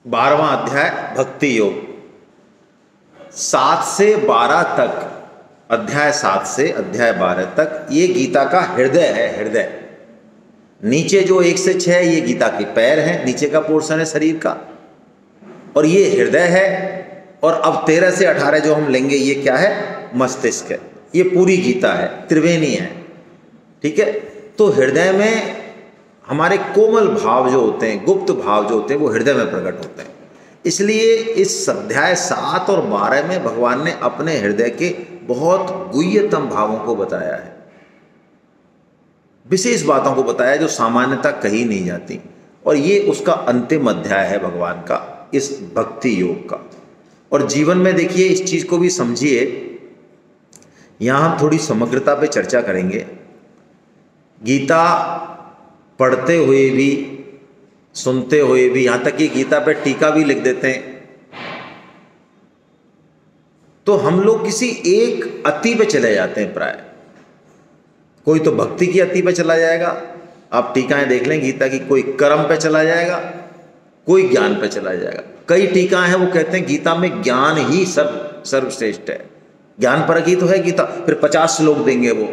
12वां अध्याय भक्ति योग। 7 से 12 तक, अध्याय 7 से अध्याय 12 तक ये गीता का हृदय है। हृदय नीचे जो 1 से 6 ये गीता के पैर हैं, नीचे का पोर्शन है शरीर का, और ये हृदय है। और अब 13 से 18 जो हम लेंगे ये क्या है? मस्तिष्क है। ये पूरी गीता है, त्रिवेणी है। ठीक है, तो हृदय में हमारे कोमल भाव जो होते हैं, गुप्त भाव जो होते हैं, वो हृदय में प्रकट होते हैं। इसलिए इस अध्याय 7 और 12 में भगवान ने अपने हृदय के बहुत गुह्यतम भावों को बताया है, विशेष बातों को बताया जो सामान्यतः कही नहीं जाती। और ये उसका अंतिम अध्याय है भगवान का, इस भक्ति योग का। और जीवन में देखिए, इस चीज को भी समझिए। यहां हम थोड़ी समग्रता पे चर्चा करेंगे। गीता पढ़ते हुए भी, सुनते हुए भी, यहां तक कि गीता पे टीका भी लिख देते हैं, तो हम लोग किसी एक अति पे चले जाते हैं प्राय। कोई तो भक्ति की अति पे चला जाएगा, आप टीकाएं देख लें गीता की, कोई कर्म पे चला जाएगा, कोई ज्ञान पे चला जाएगा। कई टीकाएं हैं वो कहते हैं गीता में ज्ञान ही सर्वश्रेष्ठ है, ज्ञान पर ही तो है गीता। फिर 50 श्लोक देंगे, वो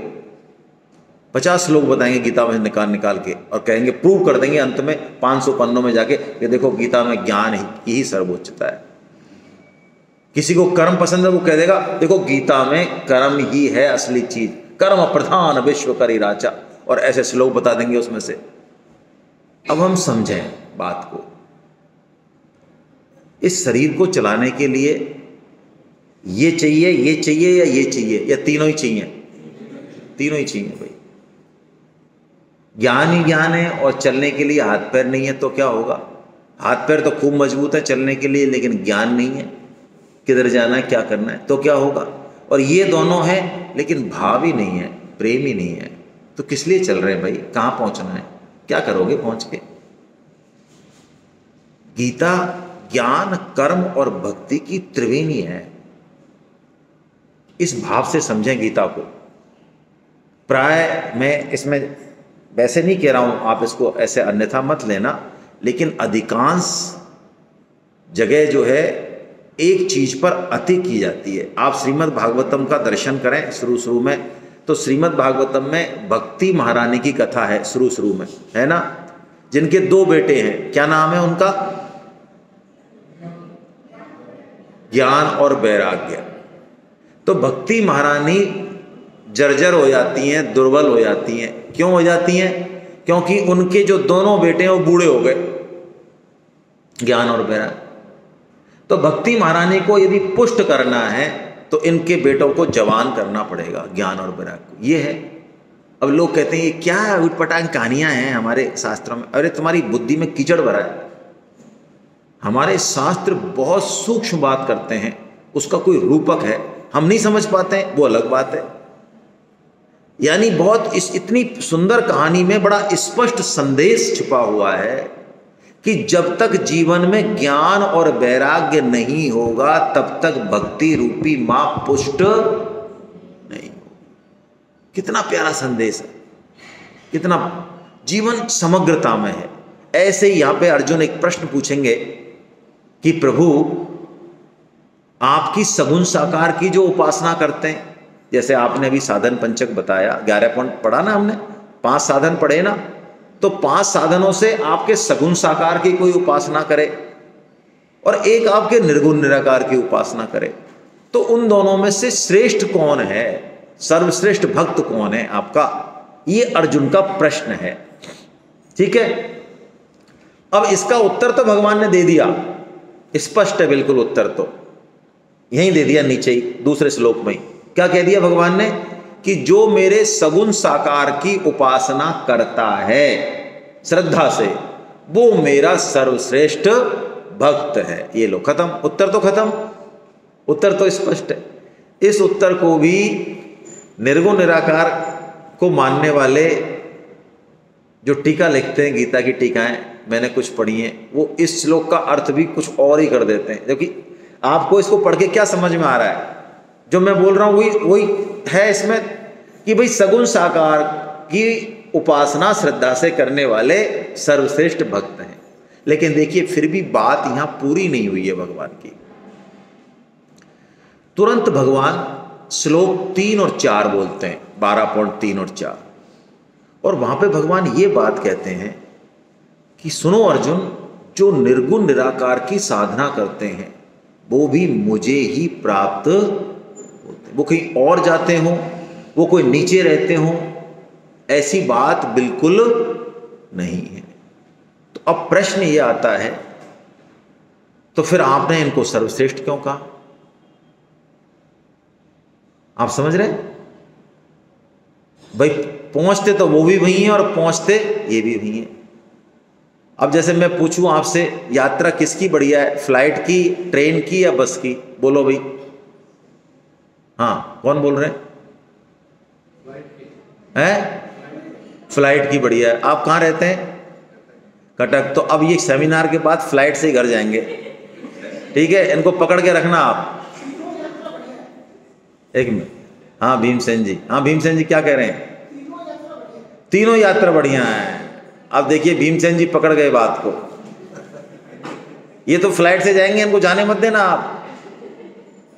50 श्लोक बताएंगे गीता में निकाल के, और कहेंगे, प्रूव कर देंगे अंत में 500 पन्नों में जाके कि देखो गीता में ज्ञान ही सर्वोच्चता है। किसी को कर्म पसंद है, वो कह देगा देखो गीता में कर्म ही है असली चीज, कर्म प्रधान विश्व करी राजा, और ऐसे श्लोक बता देंगे उसमें से। अब हम समझें बात को। इस शरीर को चलाने के लिए ये चाहिए, ये चाहिए, या ये चाहिए, या तीनों ही चाहिए? तीनों ही चाहिए भाई। ज्ञान ही ज्ञान है, और चलने के लिए हाथ पैर नहीं है तो क्या होगा? हाथ पैर तो खूब मजबूत है चलने के लिए, लेकिन ज्ञान नहीं है, किधर जाना है, क्या करना है, तो क्या होगा? और ये दोनों हैं, लेकिन भाव ही नहीं है, प्रेम ही नहीं है, तो किस लिए चल रहे हैं भाई? कहाँ पहुंचना है? क्या करोगे पहुंच के? गीता ज्ञान, कर्म और भक्ति की त्रिवेणी है। इस भाव से समझें गीता को। प्राय मैं इसमें वैसे नहीं कह रहा हूं, आप इसको ऐसे अन्यथा मत लेना, लेकिन अधिकांश जगह जो है एक चीज पर अति की जाती है। आप श्रीमद् भागवतम का दर्शन करें शुरू में, तो श्रीमद् भागवतम में भक्ति महारानी की कथा है शुरू में, है ना, जिनके 2 बेटे हैं। क्या नाम है उनका? ज्ञान और वैराग्य। तो भक्ति महारानी जर्जर हो जाती हैं, दुर्बल हो जाती हैं। क्यों हो जाती हैं? क्योंकि उनके जो दोनों बेटे हैं वो बूढ़े हो गए, ज्ञान और वैराग्य। तो भक्ति महारानी को यदि पुष्ट करना है तो इनके बेटों को जवान करना पड़ेगा, ज्ञान और वैराग्य को। ये है। अब लोग कहते हैं ये क्या उटपटांग कहानियां हैं हमारे शास्त्रों में। अरे तुम्हारी बुद्धि में कीचड़ भरा है। हमारे शास्त्र बहुत सूक्ष्म बात करते हैं, उसका कोई रूपक है, हम नहीं समझ पाते हैं, वो अलग बात है। यानी बहुत इतनी सुंदर कहानी में बड़ा स्पष्ट संदेश छुपा हुआ है कि जब तक जीवन में ज्ञान और वैराग्य नहीं होगा तब तक भक्ति रूपी मां पुष्ट नहीं होगी। कितना प्यारा संदेश है, कितना जीवन समग्रता में है। ऐसे ही यहां पे अर्जुन एक प्रश्न पूछेंगे कि प्रभु आपकी सगुण साकार की जो उपासना करते हैं, जैसे आपने अभी साधन पंचक बताया, 11 पॉइंट पढ़ा ना हमने, 5 साधन पढ़े ना, तो 5 साधनों से आपके सगुण साकार की कोई उपासना करे और एक आपके निर्गुण निराकार की उपासना करे, तो उन दोनों में से श्रेष्ठ कौन है, सर्वश्रेष्ठ भक्त कौन है आपका? ये अर्जुन का प्रश्न है। ठीक है, अब इसका उत्तर तो भगवान ने दे दिया, स्पष्ट है बिल्कुल उत्तर, तो यहीं दे दिया नीचे ही दूसरे श्लोक में। क्या कह दिया भगवान ने? कि जो मेरे सगुण साकार की उपासना करता है श्रद्धा से, वो मेरा सर्वश्रेष्ठ भक्त है। ये लो, खत्म, उत्तर तो खत्म, उत्तर तो स्पष्ट है। इस उत्तर को भी निर्गुण निराकार को मानने वाले जो टीका लिखते हैं, गीता की टीकाएं मैंने कुछ पढ़ी हैं, वो इस श्लोक का अर्थ भी कुछ और ही कर देते हैं। जबकि आपको इसको पढ़ के क्या समझ में आ रहा है? जो मैं बोल रहा हूं वही है इसमें, कि भाई सगुण साकार की उपासना श्रद्धा से करने वाले सर्वश्रेष्ठ भक्त हैं। लेकिन देखिए फिर भी बात यहां पूरी नहीं हुई है भगवान की। तुरंत भगवान श्लोक 3 और 4 बोलते हैं, 12.3 और 4, और वहां पे भगवान ये बात कहते हैं कि सुनो अर्जुन, जो निर्गुण निराकार की साधना करते हैं वो भी मुझे ही प्राप्त होते। वो कहीं और जाते हो, वो कोई नीचे रहते हो, ऐसी बात बिल्कुल नहीं है। तो अब प्रश्न ये आता है, तो फिर आपने इनको सर्वश्रेष्ठ क्यों कहा? आप समझ रहे भाई, पहुंचते तो वो भी वही हैं और पहुंचते ये भी वही हैं। अब जैसे मैं पूछूं आपसे, यात्रा किसकी बढ़िया है, फ्लाइट की, ट्रेन की या बस की? बोलो भाई। हाँ, कौन बोल रहे हैं? फ्लाइट की बढ़िया है। आप कहाँ रहते हैं? कटक। तो अब ये सेमिनार के बाद फ्लाइट से ही घर जाएंगे, ठीक है? इनको पकड़ के रखना आप। एक मिनट। हाँ भीमसेन जी, हाँ भीमसेन जी क्या कह रहे हैं? तीनों यात्रा बढ़िया है। अब देखिए भीमसेन जी पकड़ गए बात को। ये तो फ्लाइट से जाएंगे, इनको जाने मत देना आप।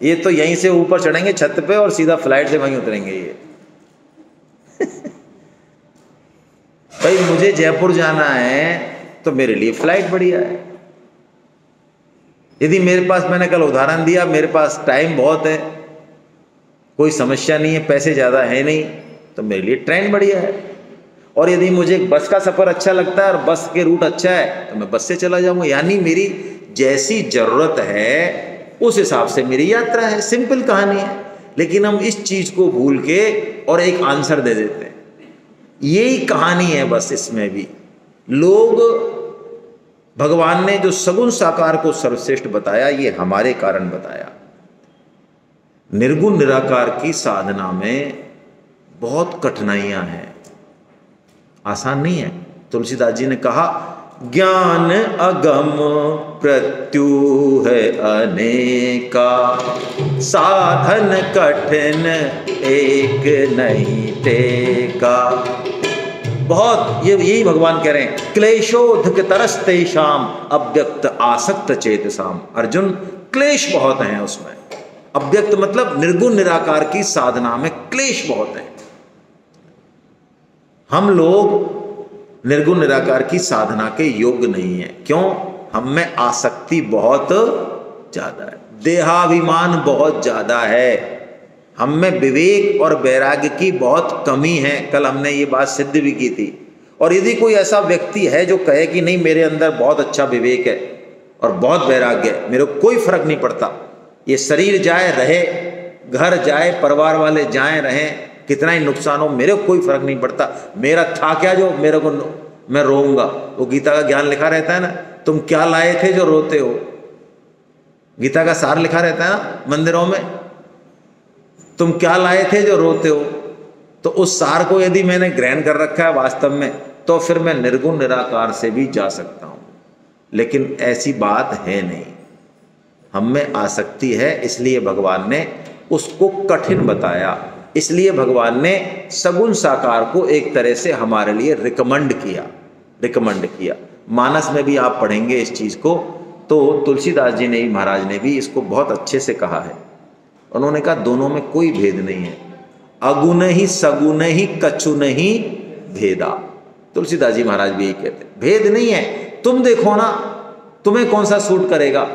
ये तो यहीं से ऊपर चढ़ेंगे छत पे और सीधा फ्लाइट से वहीं उतरेंगे ये। भाई मुझे जयपुर जाना है तो मेरे लिए फ्लाइट बढ़िया है। यदि मेरे पास, मैंने कल उदाहरण दिया, मेरे पास टाइम बहुत है, कोई समस्या नहीं है, पैसे ज़्यादा है नहीं, तो मेरे लिए ट्रेन बढ़िया है। और यदि मुझे बस का सफ़र अच्छा लगता है और बस के रूट अच्छा है तो मैं बस से चला जाऊँगा। यानी मेरी जैसी ज़रूरत है उस हिसाब से मेरी यात्रा है। सिंपल कहानी है। लेकिन हम इस चीज़ को भूल के और एक आंसर दे देते हैं। यही कहानी है बस। इसमें भी लोग, भगवान ने जो सगुण साकार को सर्वश्रेष्ठ बताया, ये हमारे कारण बताया। निर्गुण निराकार की साधना में बहुत कठिनाइयां हैं, आसान नहीं है। तुलसीदास जी ने कहा, ज्ञान अगम प्रत्युह अनेका, साधन कठिन एक नहीं टेका। बहुत, ये यही भगवान कह रहे हैं, क्लेशोधक तरस्तेषाम अव्यक्त आसक्त चेतसाम। अर्जुन, क्लेश बहुत हैं उसमें। अव्यक्त मतलब निर्गुण निराकार की साधना में क्लेश बहुत है। हम लोग निर्गुण निराकार की साधना के योग्य नहीं है। क्यों? हम में आसक्ति बहुत ज्यादा है, देहाभिमान बहुत ज्यादा है, हम में विवेक और वैराग्य की बहुत कमी है। कल हमने ये बात सिद्ध भी की थी। और यदि कोई ऐसा व्यक्ति है जो कहे कि नहीं, मेरे अंदर बहुत अच्छा विवेक है और बहुत वैराग्य है, मेरे को कोई फर्क नहीं पड़ता, ये शरीर जाए रहे, घर जाए, परिवार वाले जाएं रहें, कितना ही नुकसान हो, मेरे को कोई फर्क नहीं पड़ता, मेरा था क्या जो मेरे को, मैं रोऊंगा। वो गीता का ज्ञान लिखा रहता है ना, तुम क्या लाए थे जो रोते हो। गीता का सार लिखा रहता है ना मंदिरों में, तुम क्या लाए थे जो रोते हो। तो उस सार को यदि मैंने ग्रहण कर रखा है वास्तव में, तो फिर मैं निर्गुण निराकार से भी जा सकता हूं। लेकिन ऐसी बात है नहीं, हम में आसक्ति है, इसलिए भगवान ने उसको कठिन बताया। इसलिए भगवान ने सगुण साकार को एक तरह से हमारे लिए रिकमेंड किया। मानस में भी आप पढ़ेंगे इस चीज को, तो तुलसीदास जी ने, महाराज ने भी इसको बहुत अच्छे से कहा है। उन्होंने कहा दोनों में कोई भेद नहीं है, अगुण ही सगुण ही कछु नहीं भेदा। तुलसीदास जी महाराज भी यही कहते, भेद नहीं है। तुम देखो ना, तुम्हें कौन सा सूट करेगा,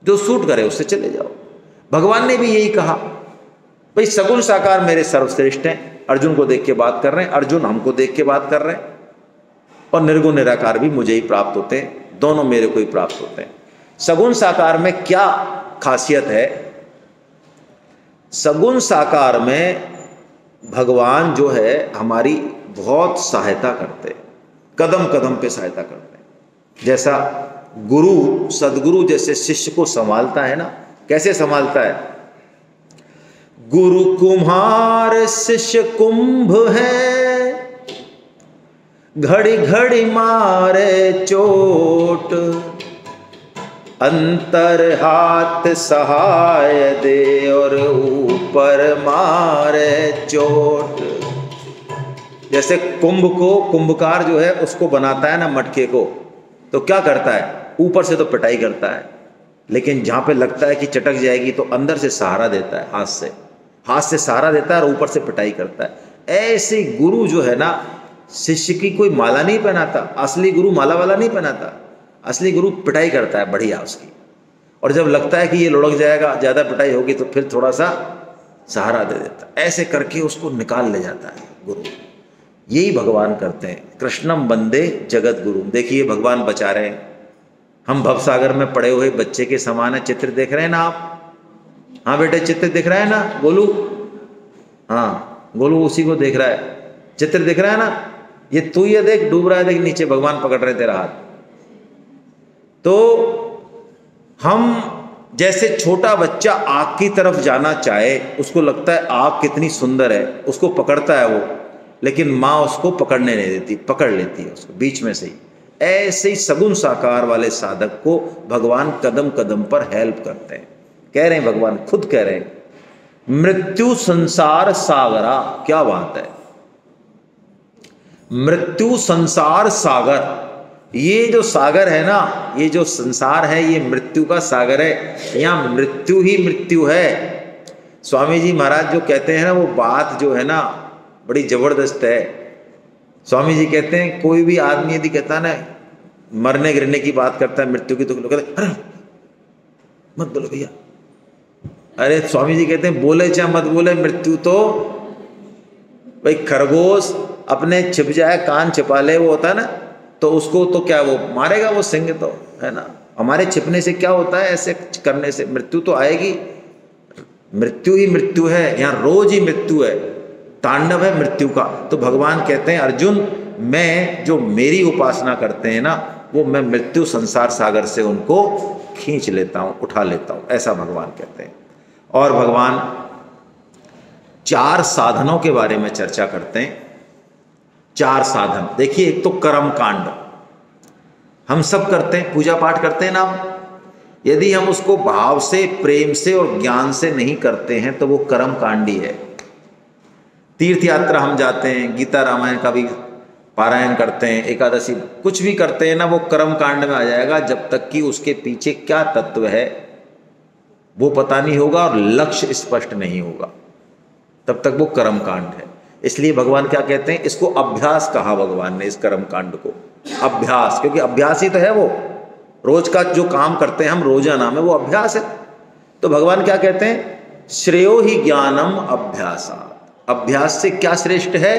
जो सूट करे उससे चले जाओ। भगवान ने भी यही कहा, भाई सगुण साकार मेरे सर्वश्रेष्ठ हैं। अर्जुन को देख के बात कर रहे हैं, अर्जुन हमको देख के बात कर रहे हैं। और निर्गुण निराकार भी मुझे ही प्राप्त होते हैं, दोनों मेरे को ही प्राप्त होते हैं। सगुण साकार में क्या खासियत है? सगुण साकार में भगवान जो है हमारी बहुत सहायता करते हैं, कदम कदम पे सहायता करते हैं। जैसा गुरु, सदगुरु जैसे शिष्य को संभालता है ना, कैसे संभालता है? गुरु कुम्हार शिष्य कुंभ है, घड़ी घड़ी मारे चोट, अंतर हाथ सहाय दे और ऊपर मारे चोट। जैसे कुंभ को, कुंभकार जो है उसको बनाता है ना मटके को, तो क्या करता है, ऊपर से तो पिटाई करता है, लेकिन जहाँ पे लगता है कि चटक जाएगी तो अंदर से सहारा देता है, हाथ से सहारा देता है और ऊपर से पिटाई करता है। ऐसे गुरु जो है ना, शिष्य की कोई माला नहीं पहनाता, असली गुरु माला वाला नहीं पहनाता, असली गुरु पिटाई करता है बढ़िया उसकी, और जब लगता है कि ये लुढ़क जाएगा, ज़्यादा पिटाई होगी, तो फिर थोड़ा सा सहारा दे देता है, ऐसे करके उसको निकाल ले जाता है गुरु। यही भगवान करते हैं, कृष्णम वंदे जगत गुरु। देखिए भगवान बचा रहे हैं, हम भवसागर में पड़े हुए बच्चे के समान है। चित्र देख रहे हैं ना आप? हाँ बेटे, चित्र दिख रहा है ना गोलू? हाँ गोलू उसी को देख रहा है, चित्र दिख रहा है ना? ये तू ये देख, डूब रहा है, देख नीचे भगवान पकड़ रहे तेरा हाथ। तो हम जैसे छोटा बच्चा आग की तरफ जाना चाहे, उसको लगता है आग कितनी सुंदर है, उसको पकड़ता है वो, लेकिन माँ उसको पकड़ने नहीं देती, पकड़ लेती है उसको बीच में से ही। ऐसे ही सगुण साकार वाले साधक को भगवान कदम कदम पर हेल्प करते हैं। कह रहे हैं, भगवान खुद कह रहे हैं, मृत्यु संसार सागरा। क्या बात है, मृत्यु संसार सागर। ये जो सागर है ना, ये जो संसार है, ये मृत्यु का सागर है। यहाँ मृत्यु ही मृत्यु है। स्वामी जी महाराज जो कहते हैं ना, वो बात जो है ना बड़ी जबरदस्त है। स्वामी जी कहते हैं, कोई भी आदमी यदि कहता है ना, मरने गिरने की बात करता है, मृत्यु की, तो लोग कहते हैं अरे मत बोलो भैया। अरे स्वामी जी कहते हैं, बोले चाहे मत बोले, मृत्यु तो भाई खरगोश अपने छिप जाए, कान छिपा ले, वो होता है ना, तो उसको तो क्या वो मारेगा, वो सिंह तो है ना। हमारे छिपने से क्या होता है, ऐसे करने से मृत्यु तो आएगी। मृत्यु ही मृत्यु है, यहाँ रोज ही मृत्यु है, तांडव है मृत्यु का। तो भगवान कहते हैं, अर्जुन मैं जो मेरी उपासना करते हैं ना, वो मैं मृत्यु संसार सागर से उनको खींच लेता हूँ, उठा लेता हूँ, ऐसा भगवान कहते हैं। और भगवान 4 साधनों के बारे में चर्चा करते हैं। 4 साधन देखिए, एक तो कर्म कांड, हम सब करते हैं, पूजा पाठ करते हैं ना, यदि हम उसको भाव से, प्रेम से और ज्ञान से नहीं करते हैं तो वो कर्म कांडी है। तीर्थ यात्रा हम जाते हैं, गीता रामायण का भी पारायण करते हैं, एकादशी कुछ भी करते हैं ना, वो कर्म कांड में आ जाएगा, जब तक कि उसके पीछे क्या तत्व है वो पता नहीं होगा और लक्ष्य स्पष्ट नहीं होगा, तब तक वो कर्म कांड है। इसलिए भगवान क्या कहते हैं, इसको अभ्यास कहा भगवान ने, इस कर्म कांड को अभ्यास, क्योंकि अभ्यास ही तो है वो, रोज का जो काम करते हैं हम रोजाना में, वो अभ्यास है। तो भगवान क्या कहते हैं, श्रेयो ही ज्ञानम अभ्यासा। अभ्यास से क्या श्रेष्ठ है,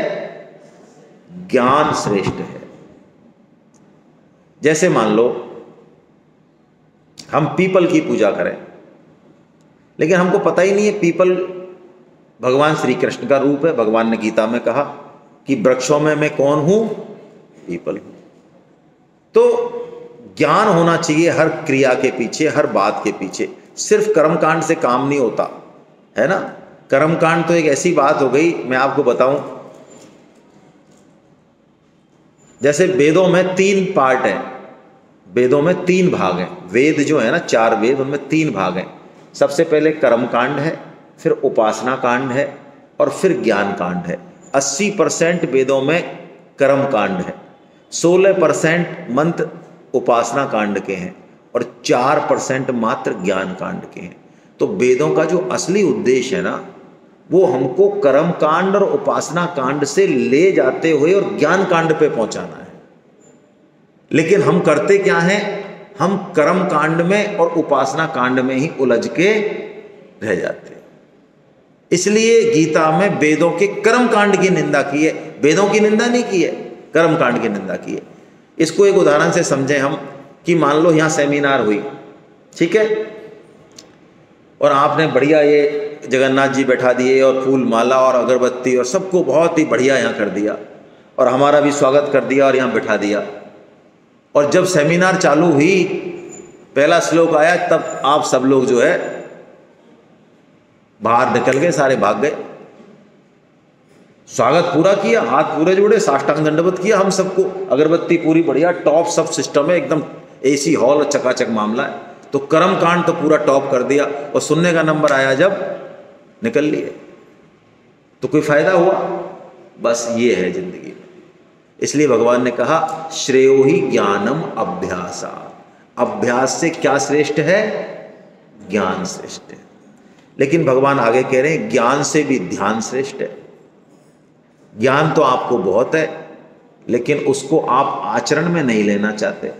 ज्ञान श्रेष्ठ है। जैसे मान लो हम पीपल की पूजा करें, लेकिन हमको पता ही नहीं है पीपल भगवान श्री कृष्ण का रूप है। भगवान ने गीता में कहा कि वृक्षों में मैं कौन हूं, पीपल हूं। तो ज्ञान होना चाहिए हर क्रिया के पीछे, हर बात के पीछे। सिर्फ कर्मकांड से काम नहीं होता है ना। कर्मकांड तो एक ऐसी बात हो गई, मैं आपको बताऊं, जैसे वेदों में 3 पार्ट हैं, वेदों में 3 भाग हैं। वेद जो है ना, 4 वेद, उनमें 3 भाग हैं। सबसे पहले कर्मकांड है, फिर उपासना कांड है, और फिर ज्ञान कांड है। 80% वेदों में कर्म कांड है, 16% मंत्र उपासना कांड के हैं, और 4% मात्र ज्ञान कांड के हैं। तो वेदों का जो असली उद्देश्य है ना, वो हमको कर्म कांड और उपासना कांड से ले जाते हुए और ज्ञान कांड पे पहुंचाना है। लेकिन हम करते क्या हैं, हम कर्म कांड में और उपासना कांड में ही उलझ के रह जाते हैं। इसलिए गीता में वेदों के कर्म कांड की निंदा की है, वेदों की निंदा नहीं की है, कर्म कांड की निंदा की है। इसको एक उदाहरण से समझें हम, कि मान लो यहाँ सेमिनार हुई, ठीक है, और आपने बढ़िया ये जगन्नाथ जी बैठा दिए और फूल माला और अगरबत्ती और सबको बहुत ही बढ़िया यहाँ कर दिया, और हमारा भी स्वागत कर दिया और यहाँ बैठा दिया। और जब सेमिनार चालू हुई, पहला श्लोक आया, तब आप सब लोग जो है बाहर निकल गए, सारे भाग गए। स्वागत पूरा किया, हाथ पूरे जोड़े, साष्टांग दंडवत किया हम सबको, अगरबत्ती पूरी बढ़िया टॉप सब सिस्टम है, एकदम एसी हॉल और चकाचक मामला है। तो कर्म कांड तो पूरा टॉप कर दिया, और सुनने का नंबर आया जब निकल लिए, तो कोई फायदा हुआ? बस ये है जिंदगी में। इसलिए भगवान ने कहा श्रेयो ही ज्ञानम अभ्यासा, अभ्यास से क्या श्रेष्ठ है? ज्ञान श्रेष्ठ है। लेकिन भगवान आगे कह रहे हैं ज्ञान से भी ध्यान श्रेष्ठ है। ज्ञान तो आपको बहुत है, लेकिन उसको आप आचरण में नहीं लेना चाहते,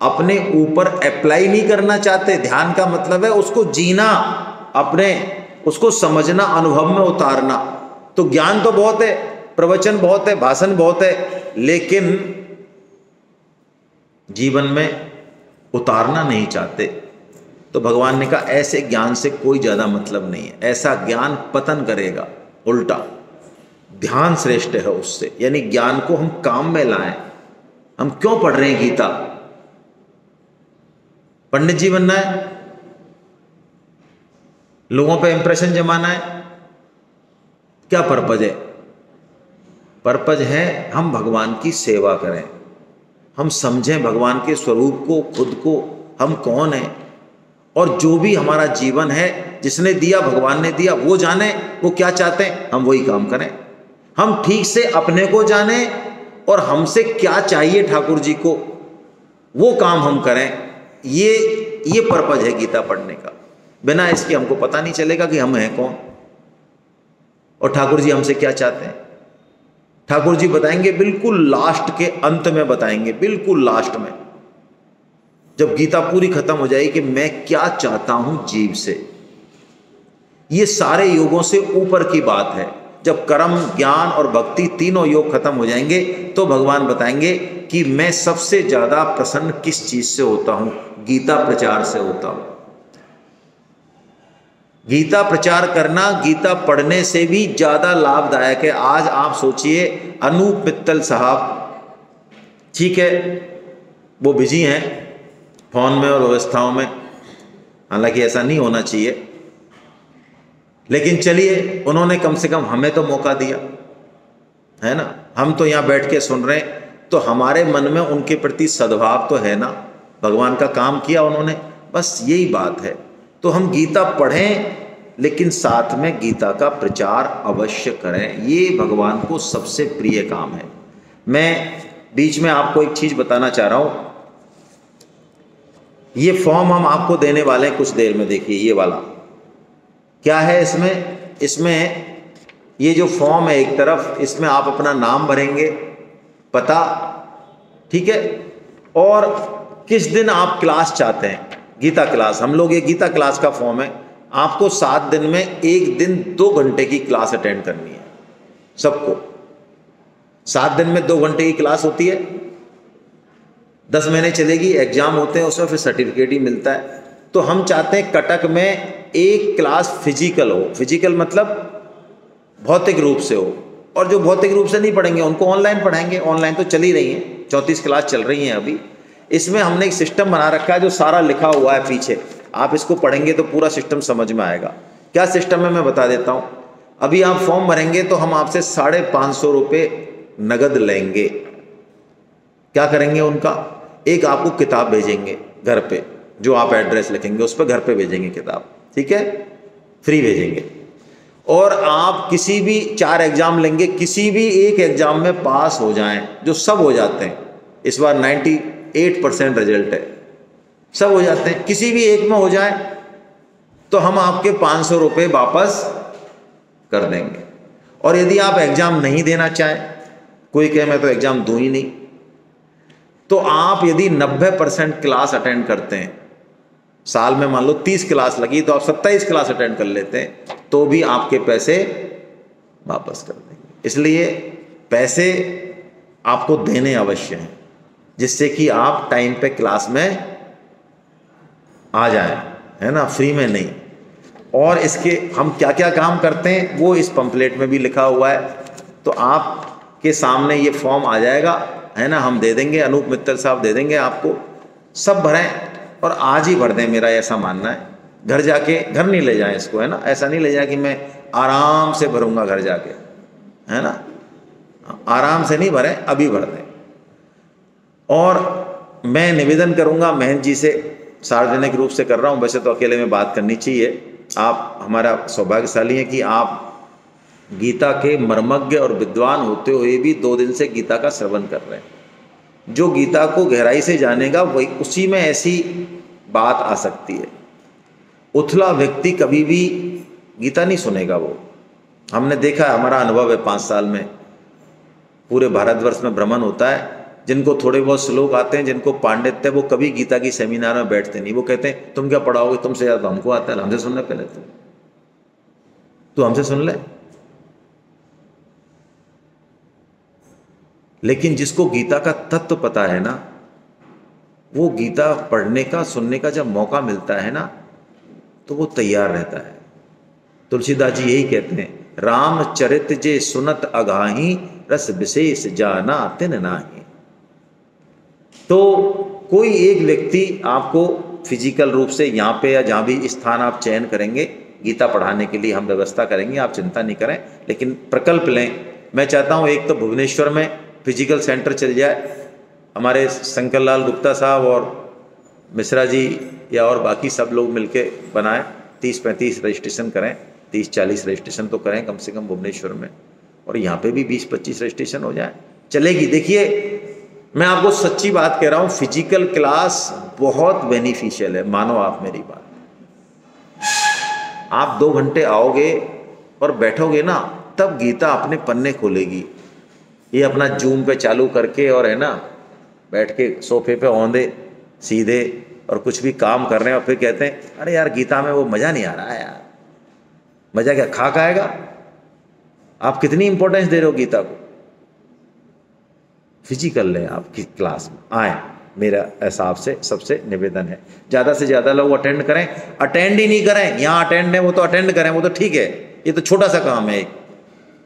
अपने ऊपर अप्लाई नहीं करना चाहते। ध्यान का मतलब है उसको जीना, अपने उसको समझना, अनुभव में उतारना। तो ज्ञान तो बहुत है, प्रवचन बहुत है, भाषण बहुत है, लेकिन जीवन में उतारना नहीं चाहते। तो भगवान ने कहा ऐसे ज्ञान से कोई ज्यादा मतलब नहीं है, ऐसा ज्ञान पतन करेगा, उल्टा ध्यान श्रेष्ठ है उससे। यानी ज्ञान को हम काम में लाएं। हम क्यों पढ़ रहे हैं गीता? पंडित जी बनना है, लोगों पे इंप्रेशन जमाना है? क्या पर्पज है? पर्पज है हम भगवान की सेवा करें, हम समझें भगवान के स्वरूप को, खुद को, हम कौन हैं, और जो भी हमारा जीवन है जिसने दिया, भगवान ने दिया, वो जाने वो क्या चाहते हैं, हम वही काम करें। हम ठीक से अपने को जाने और हमसे क्या चाहिए ठाकुर जी को, वो काम हम करें। ये पर्पज है गीता पढ़ने का। बिना इसके हमको पता नहीं चलेगा कि हम हैं कौन और ठाकुर जी हमसे क्या चाहते हैं। ठाकुर जी बताएंगे बिल्कुल लास्ट के अंत में, बताएंगे बिल्कुल लास्ट में, जब गीता पूरी खत्म हो जाएगी कि मैं क्या चाहता हूं जीव से। ये सारे योगों से ऊपर की बात है। जब कर्म, ज्ञान और भक्ति तीनों योग खत्म हो जाएंगे तो भगवान बताएंगे कि मैं सबसे ज्यादा प्रसन्न किस चीज से होता हूं? गीता प्रचार से होता हूं। गीता प्रचार करना गीता पढ़ने से भी ज्यादा लाभदायक है। आज आप सोचिए, अनूप मित्तल साहब, ठीक है वो बिजी हैं फोन में और व्यवस्थाओं में, हालांकि ऐसा नहीं होना चाहिए, लेकिन चलिए उन्होंने कम से कम हमें तो मौका दिया है ना। हम तो यहाँ बैठ के सुन रहे हैं, तो हमारे मन में उनके प्रति सद्भाव तो है ना, भगवान का काम किया उन्होंने, बस यही बात है। तो हम गीता पढ़ें, लेकिन साथ में गीता का प्रचार अवश्य करें। ये भगवान को सबसे प्रिय काम है। मैं बीच में आपको एक चीज बताना चाह रहा हूं। ये फॉर्म हम आपको देने वाले हैं कुछ देर में, देखिए ये वाला क्या है। इसमें ये जो फॉर्म है एक तरफ, इसमें आप अपना नाम भरेंगे, पता, ठीक है, और किस दिन आप क्लास चाहते हैं, गीता क्लास। हम लोग ये गीता क्लास का फॉर्म है। आपको 7 दिन में एक दिन 2 घंटे की क्लास अटेंड करनी है सबको। 7 दिन में 2 घंटे की क्लास होती है, 10 महीने चलेगी, एग्जाम होते हैं उसमें, फिर सर्टिफिकेट ही मिलता है। तो हम चाहते हैं कटक में एक क्लास फिजिकल हो। फिजिकल मतलब भौतिक रूप से हो, और जो भौतिक रूप से नहीं पढ़ेंगे उनको ऑनलाइन पढ़ाएंगे। ऑनलाइन तो चल ही रही है, 34 क्लास चल रही हैं अभी। इसमें हमने एक सिस्टम बना रखा है जो सारा लिखा हुआ है पीछे, आप इसको पढ़ेंगे तो पूरा सिस्टम समझ में आएगा। क्या सिस्टम है मैं बता देता हूँ। अभी आप फॉर्म भरेंगे तो हम आपसे 550 रुपये नगद लेंगे। क्या करेंगे उनका? एक आपको किताब भेजेंगे घर पे, जो आप एड्रेस लिखेंगे उस पर घर पे भेजेंगे किताब, ठीक है, फ्री भेजेंगे। और आप किसी भी 4 एग्जाम लेंगे, किसी भी एक एग्जाम में पास हो जाएं, जो सब हो जाते हैं, इस बार 98% रिजल्ट है, सब हो जाते हैं, किसी भी एक में हो जाए तो हम आपके 500 रुपये वापस कर देंगे। और यदि आप एग्जाम नहीं देना चाहें, कोई कहे मैं तो एग्जाम दूं ही नहीं, तो आप यदि 90% क्लास अटेंड करते हैं, साल में मान लो 30 क्लास लगी तो आप 27 क्लास अटेंड कर लेते हैं, तो भी आपके पैसे वापस कर देंगे। इसलिए पैसे आपको देने अवश्य हैं, जिससे कि आप टाइम पे क्लास में आ जाएं, है ना, फ्री में नहीं। और इसके हम क्या क्या काम करते हैं वो इस पंपलेट में भी लिखा हुआ है, तो आपके सामने ये फॉर्म आ जाएगा, है ना, हम दे देंगे, अनूप मित्तल साहब दे देंगे आपको। सब भरें और आज ही भर दें, मेरा ऐसा मानना है। घर जाके, घर नहीं ले जाएं इसको, है ना, ऐसा नहीं ले जाए कि मैं आराम से भरूंगा घर जाके, है ना, आराम से नहीं भरें, अभी भर दें। और मैं निवेदन करूंगा महंत जी से, सार्वजनिक रूप से कर रहा हूं, वैसे तो अकेले में बात करनी चाहिए। आप हमारा सौभाग्यशाली हैं कि आप गीता के मर्मज्ञ और विद्वान होते हुए भी 2 दिन से गीता का श्रवण कर रहे हैं। जो गीता को गहराई से जानेगा वही, उसी में ऐसी बात आ सकती है। उथला व्यक्ति कभी भी गीता नहीं सुनेगा। वो हमने देखा, हमारा अनुभव है 5 साल में, पूरे भारतवर्ष में भ्रमण होता है। जिनको थोड़े बहुत श्लोक आते हैं, जिनको पांडित्य, वो कभी गीता की सेमिनार में बैठते नहीं। वो कहते हैं तुम क्या पढ़ाओगे, तुमसे ज़्यादा हमको आता है, हमसे सुनना पहले तो हमसे सुन ले। लेकिन जिसको गीता का तत्व पता है ना, वो गीता पढ़ने का, सुनने का जब मौका मिलता है ना, तो वो तैयार रहता है। तुलसीदास जी यही कहते हैं, रामचरित जे सुनत अगाही, रस विशेष जाना तिन नाही। तो कोई एक व्यक्ति आपको फिजिकल रूप से यहाँ पे या जहाँ भी स्थान आप चयन करेंगे गीता पढ़ाने के लिए, हम व्यवस्था करेंगे, आप चिंता नहीं करें। लेकिन प्रकल्प लें। मैं चाहता हूँ एक तो भुवनेश्वर में फिजिकल सेंटर चल जाए, हमारे शंकर लाल गुप्ता साहब और मिश्रा जी या और बाकी सब लोग मिलके बनाएं। 30-35 रजिस्ट्रेशन करें, 30-40 रजिस्ट्रेशन तो करें कम से कम भुवनेश्वर में, और यहाँ पे भी 20-25 रजिस्ट्रेशन हो जाए, चलेगी। देखिए, मैं आपको सच्ची बात कह रहा हूँ, फिजिकल क्लास बहुत बेनिफिशियल है। मानो आप मेरी बात, आप 2 घंटे आओगे और बैठोगे ना, तब गीता अपने पन्ने खोलेगी। ये अपना जूम पे चालू करके और है ना, बैठ के सोफे पे औंधे सीधे और कुछ भी काम कर रहे हैं, और फिर कहते हैं अरे यार गीता में वो मज़ा नहीं आ रहा है यार। मज़ा क्या, खाक आएगा? आप कितनी इंपॉर्टेंस दे रहे हो गीता को। फिजिकल लें, आपकी क्लास में आए, मेरा हिसाब से सबसे निवेदन है। ज़्यादा से ज़्यादा लोग अटेंड करें। अटेंड ही नहीं करें, यहाँ अटेंड है वो तो अटेंड करें, वो तो ठीक है, ये तो छोटा सा काम है।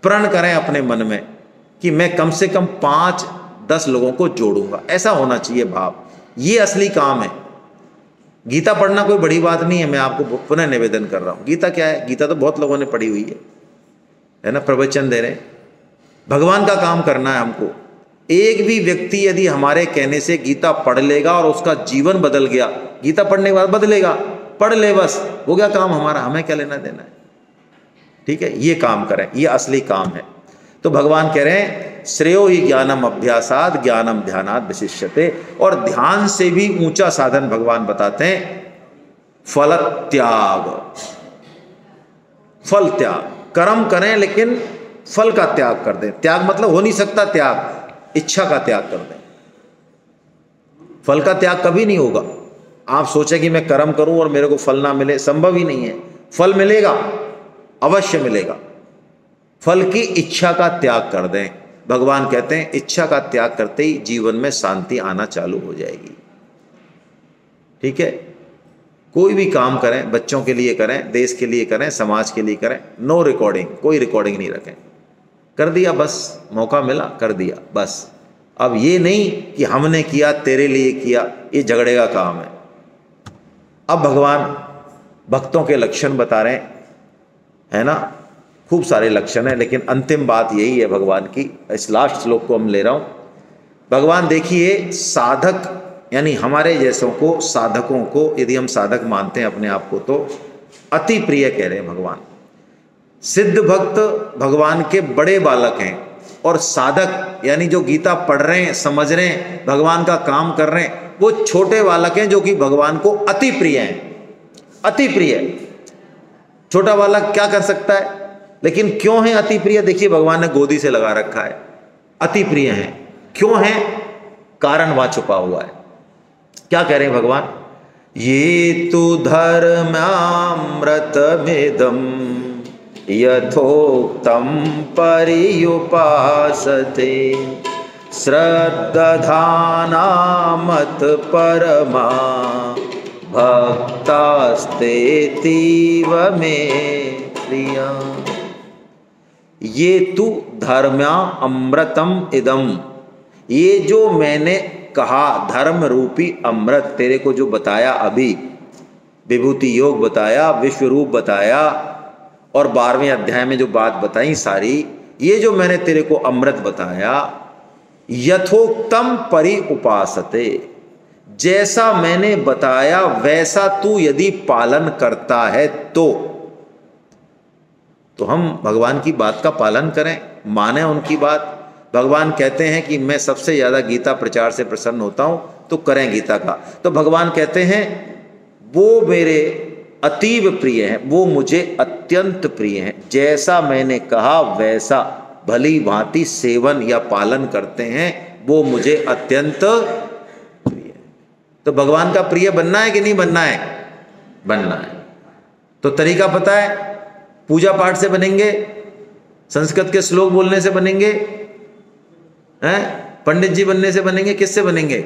प्रण करें अपने मन में कि मैं कम से कम 5-10 लोगों को जोड़ूंगा, ऐसा होना चाहिए भाव। ये असली काम है। गीता पढ़ना कोई बड़ी बात नहीं है। मैं आपको पुनः निवेदन कर रहा हूँ, गीता क्या है? गीता तो बहुत लोगों ने पढ़ी हुई है ना, प्रवचन दे रहे हैं। भगवान का काम करना है हमको। एक भी व्यक्ति यदि हमारे कहने से गीता पढ़ लेगा और उसका जीवन बदल गया, गीता पढ़ने के बाद बदलेगा, पढ़ ले बस, हो गया काम हमारा, हमें क्या लेना देना है। ठीक है, ये काम करें, ये असली काम है। तो भगवान कह रहे हैं श्रेयो ही ज्ञानम अभ्यासाद ज्ञानम ध्यानाद विशिष्यते। और ध्यान से भी ऊंचा साधन भगवान बताते हैं फल त्याग। फल त्याग, कर्म करें लेकिन फल का त्याग कर दें। त्याग मतलब हो नहीं सकता त्याग, इच्छा का त्याग कर दें। फल का त्याग कभी नहीं होगा। आप सोचें कि मैं कर्म करूं और मेरे को फल ना मिले, संभव ही नहीं है। फल मिलेगा, अवश्य मिलेगा। फल की इच्छा का त्याग कर दें। भगवान कहते हैं इच्छा का त्याग करते ही जीवन में शांति आना चालू हो जाएगी। ठीक है, कोई भी काम करें, बच्चों के लिए करें, देश के लिए करें, समाज के लिए करें, नो रिकॉर्डिंग, कोई रिकॉर्डिंग नहीं रखें। कर दिया बस, मौका मिला कर दिया बस। अब ये नहीं कि हमने किया, तेरे लिए किया, ये झगड़े का काम है। अब भगवान भक्तों के लक्षण बता रहे हैं, है ना, खूब सारे लक्षण हैं, लेकिन अंतिम बात यही है भगवान की। इस लास्ट श्लोक को हम ले रहा हूं। भगवान देखिए, साधक यानी हमारे जैसों को, साधकों को, यदि हम साधक मानते हैं अपने आप को, तो अति प्रिय कह रहे हैं भगवान। सिद्ध भक्त भगवान के बड़े बालक हैं, और साधक यानी जो गीता पढ़ रहे हैं, समझ रहे हैं, भगवान का काम कर रहे हैं, वो छोटे बालक हैं जो कि भगवान को अति प्रिय हैं। अति प्रिय। छोटा बालक क्या कर सकता है, लेकिन क्यों है अति प्रिय? देखिए, भगवान ने गोदी से लगा रखा है। अति प्रिय हैं। क्यों है? कारण वहां छुपा हुआ है। क्या कह रहे हैं भगवान? ये तो धर्मामृतमिदं यथोक्तं पर्युपासते श्रद्धाना मत परमा भक्तास्तेतीव मे प्रिया। ये तु धर्म्या अमृतम इदम, ये जो मैंने कहा धर्म रूपी अमृत, तेरे को जो बताया अभी, विभूति योग बताया, विश्व रूप बताया, और 12वें अध्याय में जो बात बताई सारी, ये जो मैंने तेरे को अमृत बताया, यथोक्तम परि उपासते, जैसा मैंने बताया वैसा तू यदि पालन करता है तो तो हम भगवान की बात का पालन करें, माने उनकी बात। भगवान कहते हैं कि मैं सबसे ज़्यादा गीता प्रचार से प्रसन्न होता हूँ, तो करें गीता का। तो भगवान कहते हैं वो मेरे अतीव प्रिय हैं, वो मुझे अत्यंत प्रिय हैं, जैसा मैंने कहा वैसा भली भांति सेवन या पालन करते हैं, वो मुझे अत्यंत प्रिय है। तो भगवान का प्रिय बनना है कि नहीं बनना है? बनना है। तो तरीका पता है, पूजा पाठ से बनेंगे, संस्कृत के श्लोक बोलने से बनेंगे, हैं पंडित जी बनने से बनेंगे, किससे बनेंगे?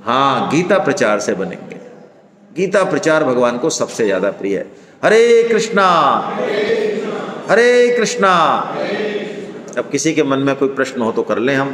हाँ, गीता प्रचार से बनेंगे। गीता प्रचार भगवान को सबसे ज्यादा प्रिय है। हरे कृष्णा हरे कृष्णा। अब किसी के मन में कोई प्रश्न हो तो कर लें हम।